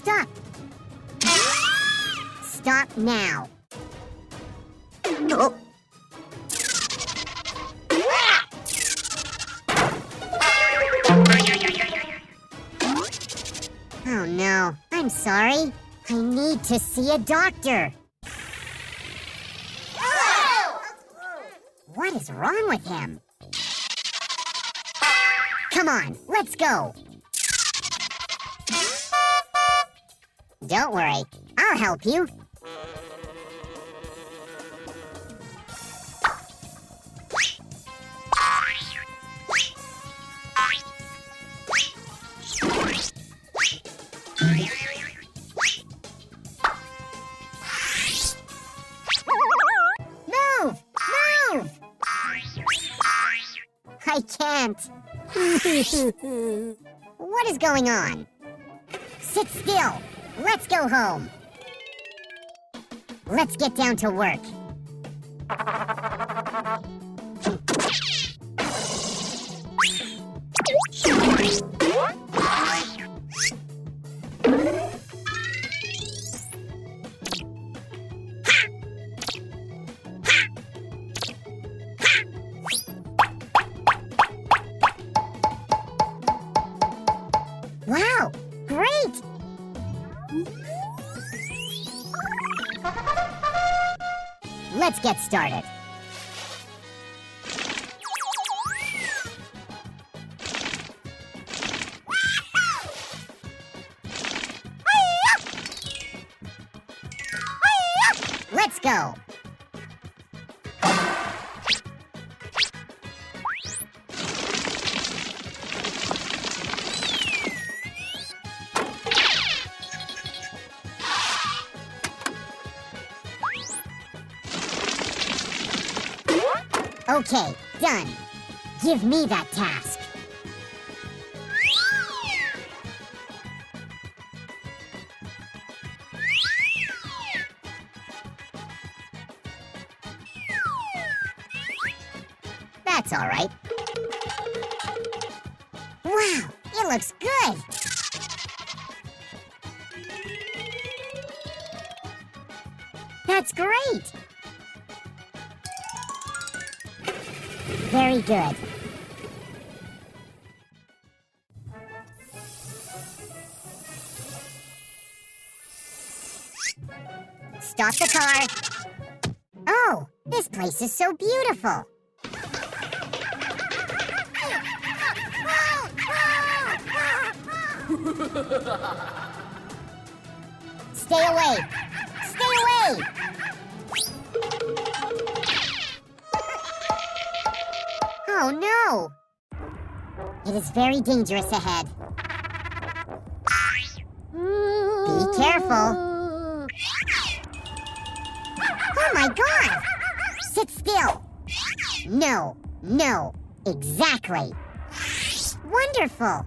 Stop! Stop now! Oh. Oh no, I'm sorry. I need to see a doctor. What is wrong with him? Come on, let's go. Don't worry, I'll help you. Move! Move! I can't. What is going on? Sit still. Let's go home. Let's get down to work. Wow, great! Let's get started. Let's go. Okay, done. Give me that task. That's all right. Wow, it looks good. That's great. Very good. Stop the car. Oh, this place is so beautiful. Stay away. Stay away. Oh no! It is very dangerous ahead. Be careful. Oh my God! Sit still. No, no, exactly. Wonderful.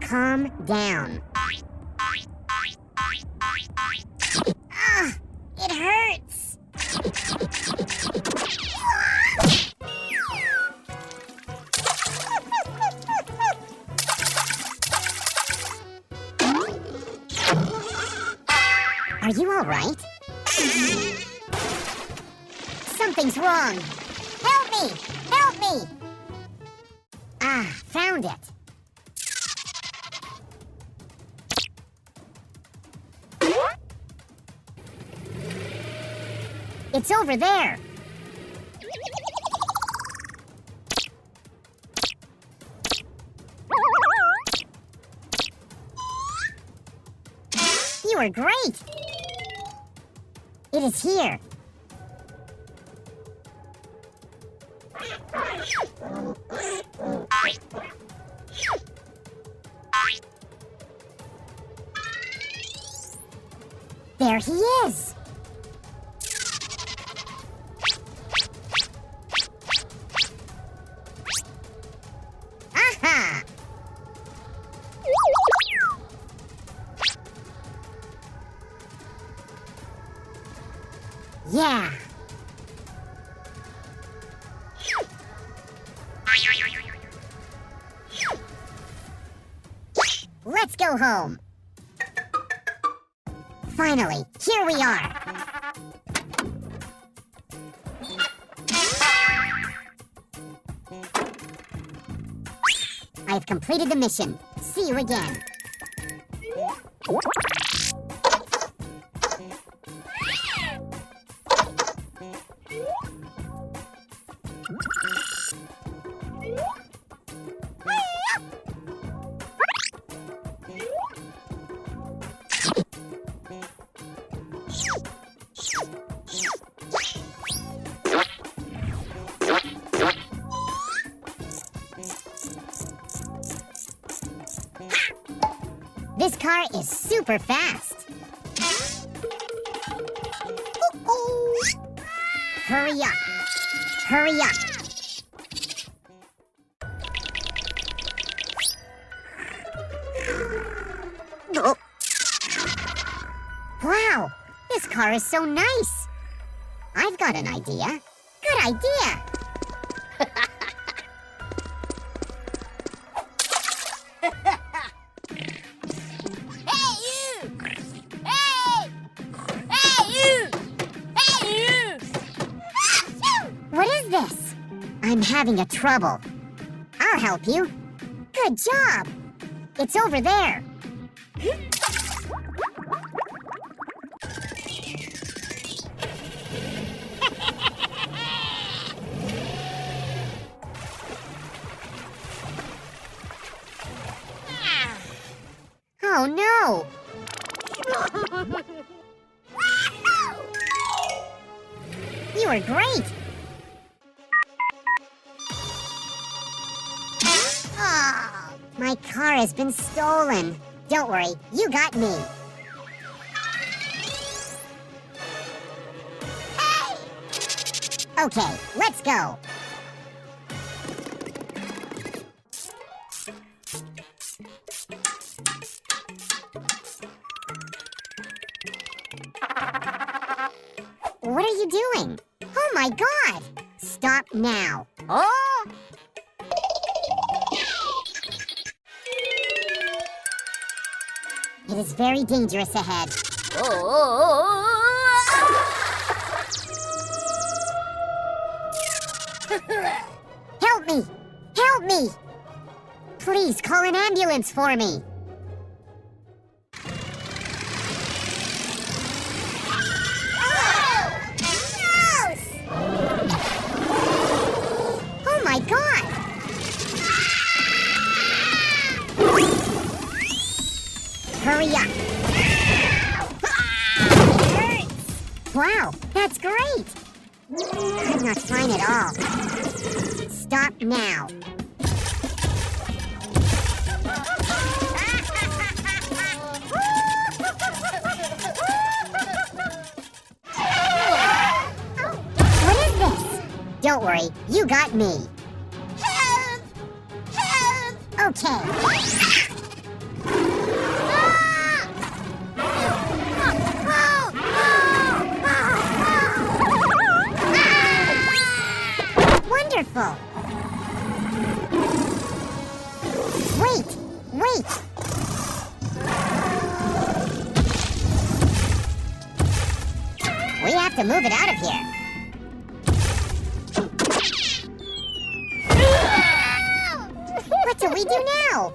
Calm down. It hurts! Are you all right? Something's wrong! Help me! Help me! Ah, found it! It's over there. You are great. It is here. There he is. Aha! Yeah. let's go home. Finally, here we are. I've completed the mission. See you again. This car is super fast. Hurry up. Hurry up. Wow, this car is so nice. I've got an idea. Good idea. What is this? I'm having a trouble. I'll help you. Good job. It's over there. Oh no! You were great! Oh, my car has been stolen. Don't worry, you got me. Okay, let's go. What are you doing? Oh my God! Stop now. Oh! It is very dangerous ahead. Help me! Help me! Please call an ambulance for me. Oh my God! Hurry up! It hurts! Wow, that's great! I'm not fine at all. Stop now. What is this? Don't worry, you got me. Help! Help! Okay. Wonderful! Wait! Wait! We have to move it out of here. What do we do now?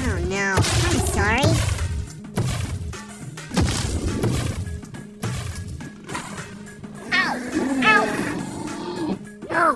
Oh no, I'm sorry. Oh!